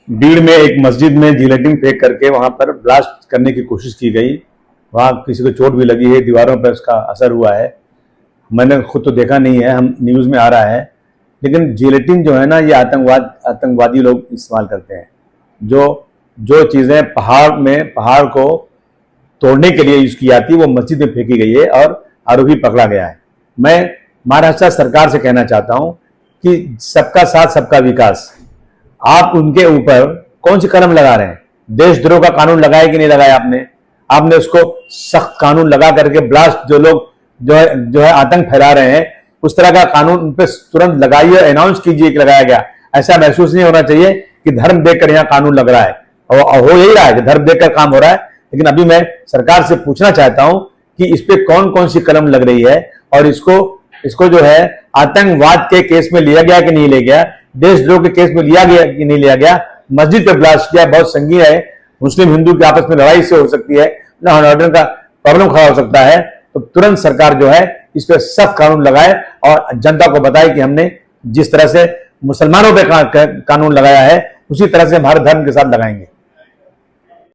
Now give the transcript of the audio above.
भीड़ में एक मस्जिद में जिलेटिन फेंक करके वहां पर ब्लास्ट करने की कोशिश की गई। वहां किसी को चोट भी लगी है, दीवारों पर उसका असर हुआ है। मैंने खुद तो देखा नहीं है, हम न्यूज़ में आ रहा है। लेकिन जिलेटिन जो है ना, ये आतंकवादी लोग इस्तेमाल करते हैं। जो चीज़ें पहाड़ को तोड़ने के लिए यूज की जाती है, वो मस्जिद में फेंकी गई है और आरोपी पकड़ा गया है। मैं महाराष्ट्र सरकार से कहना चाहता हूं कि सबका साथ सबका विकास, आप उनके ऊपर कौन सी कलम लगा रहे हैं? देशद्रोह का कानून लगाया कि नहीं लगाया आपने उसको सख्त कानून लगा करके ब्लास्ट जो लोग जो है आतंक फैला रहे हैं, उस तरह का कानून उन पर तुरंत लगाइए, अनाउंस कीजिए कि लगाया गया। ऐसा महसूस नहीं होना चाहिए कि धर्म देखकर यहाँ कानून लग रहा है, और हो यही रहा है कि धर्म देखकर काम हो रहा है। लेकिन अभी मैं सरकार से पूछना चाहता हूं कि इस पे कौन कौन सी कलम लग रही है, और इसको जो है आतंकवाद के केस में लिया गया कि नहीं लिया गया, देशद्रोह के केस में लिया गया कि नहीं लिया गया। मस्जिद पे ब्लास्ट किया, बहुत संगीन है। मुस्लिम हिंदू की आपस में लड़ाई से हो सकती है, लॉ एंड ऑर्डर का प्रॉब्लम खड़ा हो सकता है। तो तुरंत सरकार जो है इस पर सख्त कानून लगाए और जनता को बताए कि हमने जिस तरह से मुसलमानों पे कानून लगाया है, उसी तरह से हम हर धर्म के साथ लगाएंगे।